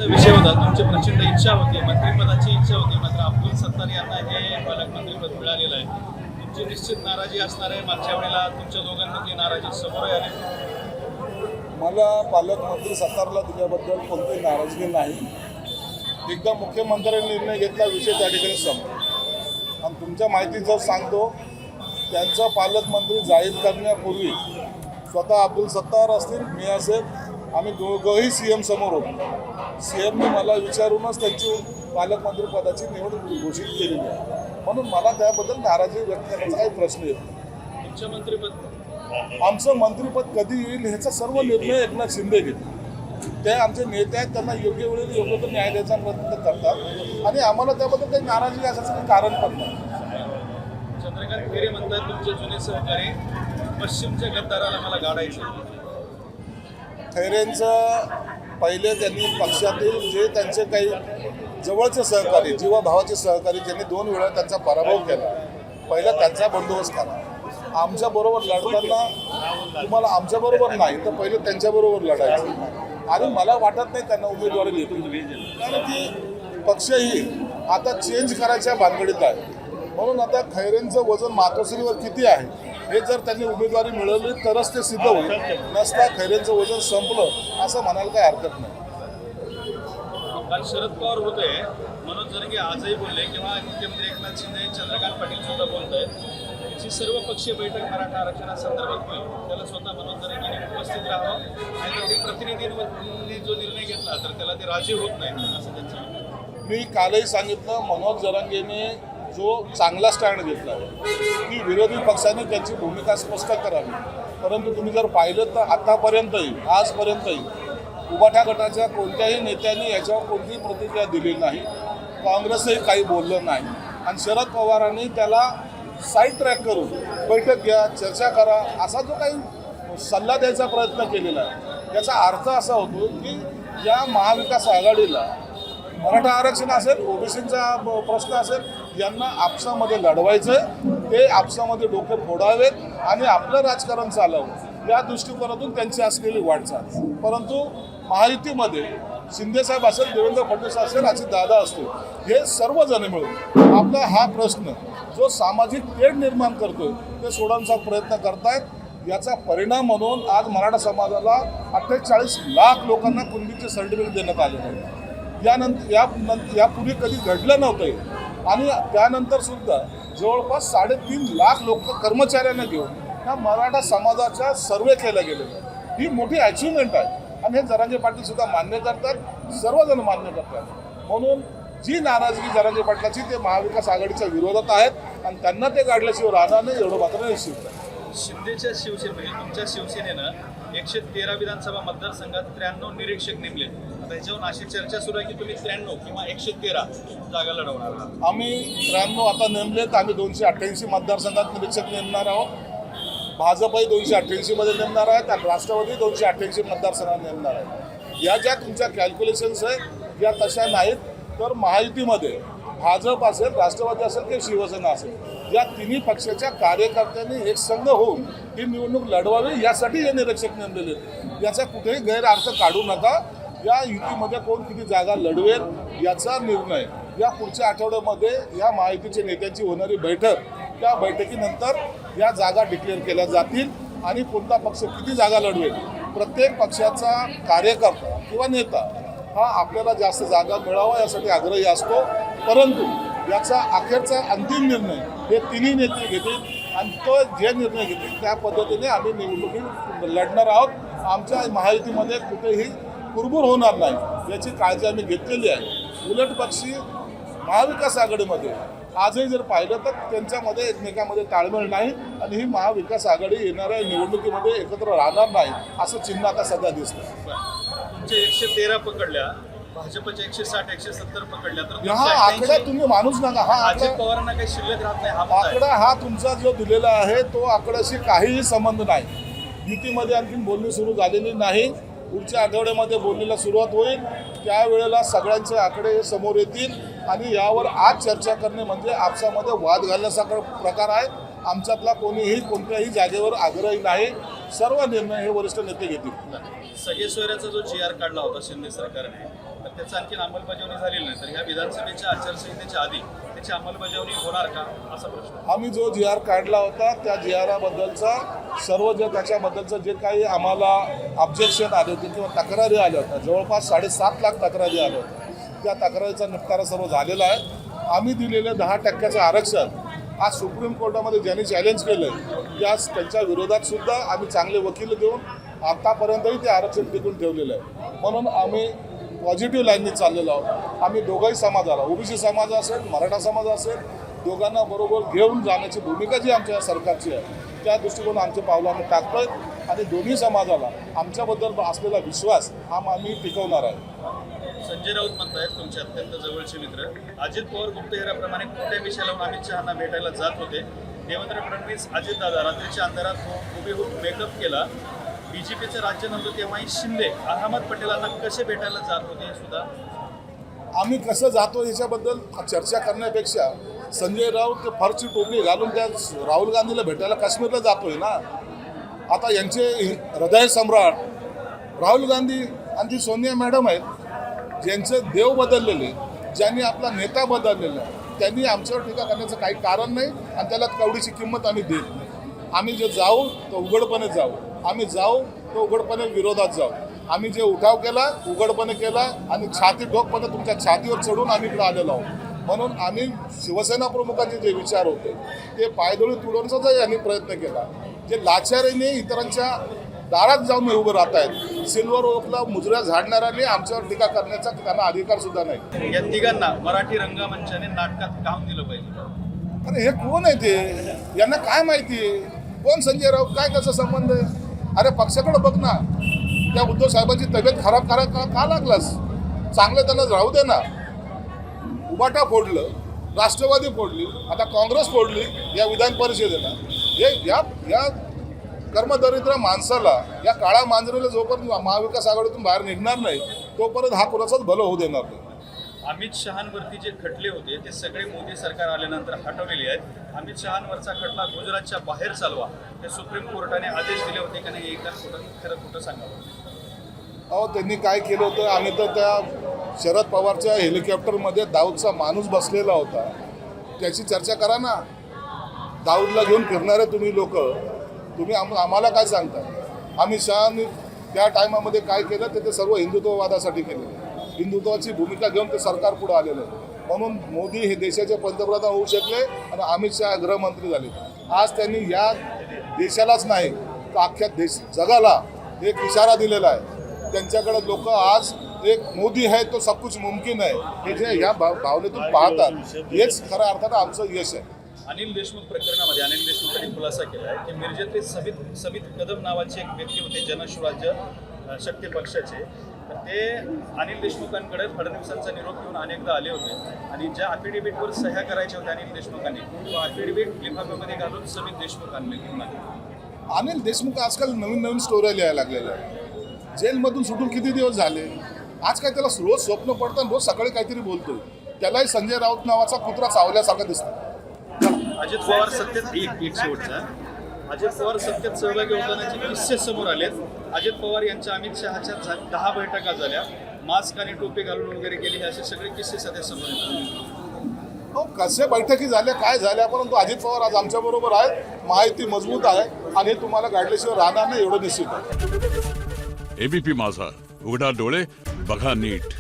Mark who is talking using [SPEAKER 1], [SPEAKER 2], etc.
[SPEAKER 1] विषय होता, तुमची प्रचंड इच्छा होती, मंत्रिपदाची इच्छा होती, मात्र अब्दुल सत्तार यांना हे पालकमंत्रीपद मिळालेलं आहे. तुमची निश्चित नाराजी असणार आहे. मागच्या वेळेला तुमच्या दोघांमधली नाराजी समोर आली.
[SPEAKER 2] मला पालकमंत्री सत्तारला दिल्याबद्दल कोणतीही नाराजगी नाही. एकदा मुख्यमंत्र्यांनी निर्णय घेतला, विषय त्या ठिकाणी संपला. आणि तुमच्या माहितीचं सांगतो, त्यांचा पालकमंत्री जाहीर करण्यापूर्वी स्वतः अब्दुल सत्तार असतील, मी असेल, आम्ही दोघंही CM समोर होतो. CMने मला विचारूनच त्यांची पालकमंत्रीपदाची निवड घोषित केलेली आहे. म्हणून मला त्याबद्दल नाराजी व्यक्त करण्याचा काही प्रश्न येत नाही.
[SPEAKER 1] तुमचं मंत्रिपद,
[SPEAKER 2] आमचं मंत्रिपद कधी येईल ह्याचा सर्व निर्णय एकनाथ शिंदे घेतील. ते आमचे नेते आहेत, त्यांना योग्य वेळेला योग्य तो न्याय द्यायचा प्रयत्न करतात आणि आम्हाला त्याबद्दल काही नाराजी असायचं काही कारण पण नाही.
[SPEAKER 1] चंद्रकांत खैरे म्हणतात तुमचे जुने सहकारी पश्चिमच्या गद्दाराला मला गाडायचं.
[SPEAKER 2] खैरेंचं पहिले त्यांनी पक्षातील जे त्यांचे काही जवळचे सहकारी, जीवाभावाचे सहकारी, ज्यांनी 2 वेळा त्यांचा पराभव केला, पहिला त्यांचा बंदोबस्त करा. आमच्याबरोबर लढताना तुम्हाला आमच्याबरोबर नाही तर पहिले त्यांच्याबरोबर लढायचं. आणि मला वाटत नाही त्यांना उमेदवारी देतील, कारण की पक्षही आता चेंज करायच्या भानगडीत आहे. म्हणून आता खैरेंचं वजन मातोश्रीवर किती आहे हे जर त्यांनी उमेदवारी मिळवली तरच ते सिद्ध होईल. नसता खैरेंचं वजन संपलं असं म्हणायला काही हरकत नाही.
[SPEAKER 1] काल शरद पवार होते, मनोज जरांगे आजही बोलले किंवा मुख्यमंत्री एकनाथ शिंदे, चंद्रकांत पाटील सुद्धा बोलत आहेत जी सर्व पक्षीय बैठक मराठा आरक्षणासंदर्भात होईल त्याला स्वतः मनोज जरांगेंनी उपस्थित राहावं, नाहीतर ते प्रतिनिधींनी जो निर्णय घेतला तर त्याला ते राजी होत नाही असं त्यांचं.
[SPEAKER 2] मी कालही सांगितलं, मनोज जरांगेने जो चांगला स्टँड घेतला आहे की विरोधी पक्षाने त्यांची भूमिका स्पष्ट करावी. परंतु तुम्ही जर पाहिलं तर आतापर्यंतही, आजपर्यंतही उबाठा गटाच्या कोणत्याही नेत्यांनी याच्यावर कोणतीही प्रतिक्रिया दिली नाही. काँग्रेसही काही बोललं नाही. आणि शरद पवारांनी त्याला साईड ट्रॅक करून बैठक घ्या, चर्चा करा असा जो काही सल्ला द्यायचा प्रयत्न केलेला आहे, याचा अर्थ असा होतो की या महाविकास आघाडीला मराठा आरक्षण असेल, ओबीसीचा प्रश्न असेल, यांना आपसामध्ये लढवायचं आहे. ते आपसामध्ये डोके फोडावेत आणि आपलं राजकारण चालवं या दृष्टिकोनातून त्यांची असलेली वाटचाल. परंतु महायुतीमध्ये शिंदेसाहेब असेल, देवेंद्र फडणवीस असेल, अजितदादा असतील, हे सर्वजण मिळून आपला हा प्रश्न जो सामाजिक तेढ निर्माण करतोय ते सोडवण्याचा प्रयत्न करतायत. याचा परिणाम म्हणून आज मराठा समाजाला 48 लाख लोकांना कुणबीचे सर्टिफिकेट देण्यात आलेलं आहे. यापूर्वी कधी घडलं नव्हतं. आणि त्यानंतर सुद्धा जवळपास 3.5 लाख लोक कर्मचाऱ्यांना घेऊन ह्या मराठा समाजाचा सर्वे केला गेलेला आहे. ही मोठी अचिव्हमेंट आहे आणि हे जरांगे पाटील सुद्धा मान्य करतात, सर्वजण मान्य करतात. म्हणून जी नाराजगी जरांगे पाटलाची ते महाविकास आघाडीच्या विरोधात आहेत आणि त्यांना ते काढल्याशिवाय राहणार नाही एवढं मात्र निश्चित आहे.
[SPEAKER 1] शिंदेच्या शिवसेने म्हणजे तुमच्या शिवसेनेनं 113 विधानसभा मतदारसंघात 93 निरीक्षक नेमले. आता याच्यावर अशी चर्चा सुरू आहे की तुम्ही 93 किंवा 113 जागा लढवणार आहात.
[SPEAKER 2] आम्ही 93 आता नेमलेत. आम्ही 288 मतदारसंघात निरीक्षक नेमणार आहोत. भाजपही 288 मध्ये नेमणार आहेत आणि राष्ट्रवादी 288 मतदारसंघात नेमणार आहेत. या ज्या तुमच्या कॅल्क्युलेशन्स आहेत या तशा नाहीत. तर महायुतीमध्ये भाजप असेल, राष्ट्रवादी असेल किंवा शिवसेना असेल, या तिन्ही पक्षाच्या कार्यकर्त्यांनी एक संघ होऊन ही निवडणूक लढवावी यासाठी हे निरीक्षक नेमलेले आहेत. याचा कुठेही गैरअर्थ काढू नका. या युतीमध्ये कोण किती जागा लढवेल याचा निर्णय या पुढच्या आठवड्यामध्ये या महायुतीच्या नेत्यांची होणारी बैठक, त्या बैठकीनंतर या जागा डिक्लेअर केल्या जातील आणि कोणता पक्ष किती जागा लढवेल. प्रत्येक पक्षाचा कार्यकर्ता किंवा नेता हा आपल्याला जास्त जागा मिळावा यासाठी आग्रही असतो. परंतु याचा अखेरचा अंतिम निर्णय हे तिन्ही नेते घेतील आणि तो जे निर्णय घेतील त्या पद्धतीने आम्ही निवडणुकीत लढणार आहोत. आमच्या महायुतीमध्ये कुठेही कुरबुर होणार नाही याची काळजी आम्ही घेतलेली आहे. उलट पक्षी महाविकास आघाडीमध्ये आजही जर पाहिलं तर त्यांच्यामध्ये एकमेकांमध्ये ताळमेळ नाही आणि ही महाविकास आघाडी येणाऱ्या निवडणुकीमध्ये एकत्र राहणार नाही असं चिन्ह आता सध्या दिसतं.
[SPEAKER 1] तुमचे 113 पकडल्या, भाजपच्या 160 170 पकडल्या, तर
[SPEAKER 2] हा आकडा तुम्ही मानूच नका. हा
[SPEAKER 1] अजित पवारांना काही शिल्लक राहत नाही. हा
[SPEAKER 2] आकडा हा तुमचा जो दिलेला आहे तो आकड्याशी काहीही संबंध नाही. युतीमध्ये आणखी बोलणी सुरू झालेली नाही. पुढच्या आठवड्यामध्ये बोलणीला सुरुवात होईल. त्यावेळेला सगळ्यांचे आकडे समोर येतील आणि यावर आज चर्चा करणे म्हणजे आपसामध्ये वाद घालण्यासारखा प्रकार आहे. आमच्यातला कोणीही कोणत्याही जागेवर आग्रही नाही. सर्व निर्णय हे वरिष्ठ नेते घेतील.
[SPEAKER 1] सगळे सोयऱ्याचा जो GR काढला होता शिंदे सरकारने तर त्याचं आणखी अंमलबजावणी झालेली नाही, तर ह्या विधानसभेच्या आचारसंहितेच्या आधी त्याची अंमलबजावणी होणार का असा प्रश्न.
[SPEAKER 2] आम्ही जो जी आर काढला होता त्या जी आराबद्दलचा सर्व जे त्याच्याबद्दलचं जे काही आम्हाला ऑब्जेक्शन आले होते किंवा तक्रारी आल्या होत्या, जवळपास 7.5 लाख तक्रारी आल्या होत्या, त्या तक्रारीचा निपटारा सर्व झालेला आहे. आम्ही दिलेलं 10% आरक्षण आज सुप्रीम कोर्टामध्ये ज्यांनी चॅलेंज केलं त्या त्यांच्या विरोधात सुद्धा आम्ही चांगले वकील देऊन आतापर्यंतही ते आरक्षण टिकून ठेवलेलं आहे. म्हणून आम्ही पॉझिटिव्ह लाईननी चाललेलो आहोत. आम्ही दोघंही समाजाला, ओबीसी समाज असेल, मराठा समाज असेल, दोघांना बरोबर घेऊन जाण्याची भूमिका जी आमच्या सरकारची आहे त्या दृष्टिकोन आमचे पावलं आम्ही टाकतोय आणि दोन्ही समाजाला आमच्याबद्दल असलेला विश्वास हा आम्ही टिकवणार आहे.
[SPEAKER 1] संजय राऊत म्हणतायत तुमचे अत्यंत जवळचे मित्र अजित पवार गुप्तहेराप्रमाणे खोट्या विषय लावून अमित शहांना भेटायला जात होते. देवेंद्र फडणवीस अजितदादा रात्रीच्या अंधारात हुबेहूब मेकअप केला. बीजेपीचं राज्य नव्हतं तेव्हाही शिंदे अहमद पटेलांना कसे भेटायला जात होते हे सुद्धा.
[SPEAKER 2] आम्ही कसं जातो याच्याबद्दल चर्चा करण्यापेक्षा संजय राऊत ते फरची टोपली घालून त्या राहुल गांधीला भेटायला काश्मीरला जातोय ना. आता यांचे हृदय सम्राट राहुल गांधी आणि ती सोनिया मॅडम आहेत, ज्यांचे देव बदललेले, ज्यांनी आपला नेता बदललेला आहे, त्यांनी आमच्यावर टीका करण्याचं काही कारण नाही आणि त्याला कवडीची किंमत आम्ही देत नाही. आम्ही जे जाऊ तो उघडपणे जाऊ, आम्ही जाऊ तो उघडपणे विरोधात जाऊ. आम्ही जे उठाव केला उघडपणे केला आणि छाती ठोकपणे तुमच्या छातीवर चढून आम्ही इकडे आलेलो आहोत. म्हणून आम्ही शिवसेना प्रमुखांचे जे विचार होते ते पायदळी तुडवण्याचा यांनी प्रयत्न केला. जे लाचारीने इतरांच्या दारात जाऊन उभं राहत आहेत, सिल्वर ओकला मुजऱ्या झाडणाऱ्यांनी आमच्यावर टीका करण्याचा त्यांना अधिकार सुद्धा नाही.
[SPEAKER 1] या तिघांना मराठी रंगमंचाने नाटकात काम दिलं पाहिजे.
[SPEAKER 2] अरे हे कोण आहे ते? यांना काय माहिती आहे? कोण संजय राऊत? काय त्याचा संबंध आहे? अरे पक्षाकडे बघ ना. त्या उद्धव साहेबांची तब्येत खराब का लागलास? चांगलं त्यांना राहू दे ना. उबाटा फोडलं, राष्ट्रवादी फोडली, आता काँग्रेस फोडली या विधान परिषदेला. हे या कर्मदरिद्र माणसाला, या काळ्या मांजरीला जोपर्यंत महाविकास आघाडीतून बाहेर निघणार नाही तोपर्यंत हा कोणाचाच भलं होऊ देणार नाही.
[SPEAKER 1] अमित शहांवरती जे खटले होते ते सगळे मोदी सरकार आल्यानंतर हटवलेले आहेत. अमित शहांवरचा खटला गुजरातच्या बाहेर चालवा हे सुप्रीम कोर्टाने आदेश दिले होते का नाही? एकदा खरं खोटं सांगावं.
[SPEAKER 2] अहो त्यांनी काय केलं होतं, आम्ही तर त्या शरद पवारच्या हेलिकॉप्टरमध्ये दाऊदचा माणूस बसलेला होता. त्याची चर्चा करा ना. दाऊदला घेऊन फिरणारे तुम्ही लोक, तुम्ही आम्हाला काय सांगता? अमित शहानी त्या टायमामध्ये काय केलं ते सर्व हिंदुत्ववादासाठी केलं. हिंदुत्वाची भूमिका घेऊन ते सरकार पुढे आलेलं आहे. म्हणून मोदी हे देशाचे पंतप्रधान होऊ शकले आणि अमित शहा गृहमंत्री झाले. आज त्यांनी या देशालाच नाही तर अख्ख्या जगाला एक इशारा दिलेला आहे. त्यांच्याकडे लोक आज एक मोदी है तो सब कुछ मुमकिन है हे जे या भावनेतून पाहतात हेच खऱ्या अर्थानं आमचं यश आहे.
[SPEAKER 1] अनिल देशमुख प्रकरणामध्ये अनिल देशमुखांनी खुलासा केला आहे की मिरजेतले समित कदम नावाचे एक व्यक्ती होते जनस्वराज्य शक्ती पक्षाचे. तर ते अनिल देशमुखांकडे फडणवीसांचा निरोप घेऊन अनेकदा आले होते आणि ज्या अफिडेव्हिटवर सह्या करायच्या होत्या अनिल देशमुखांनी तो अफिडेव्हिट लिफाफ्यामध्ये घालून समित देशमुखांनी घेऊन आले.
[SPEAKER 2] अनिल देशमुख आजकाल नवीन स्टोऱ्या लिहायला लागलेल्या आहे. जेलमधून सुटून किती दिवस झाले? आज काय त्याला रोज स्वप्न पडतं, रोज सकाळी काहीतरी बोलतोय. त्यालाही संजय राऊत नावाचा कुत्रा चावल्यासारखा दिसतो.
[SPEAKER 1] अजित पवार सत्तेत एक शेवटचा अजित पवार सत्तेत सहभागी होतानाचे किस्से समोर आलेत. अजित पवार यांच्या अमित शहाच्या 10 बैठका झाल्या, मास्क आणि टोपी घालून वगैरे केली, असे सगळे किस्से सध्या समोर येतात.
[SPEAKER 2] हो, कसे बैठकी झाल्या काय झाल्या, परंतु अजित पवार आज आमच्याबरोबर आहेत. माहिती मजबूत आहे आणि हे तुम्हाला गाडल्याशिवाय राहणार नाही एवढं निश्चित आहे.
[SPEAKER 3] एबीपी माझा, उघडा डोळे बघा नीट.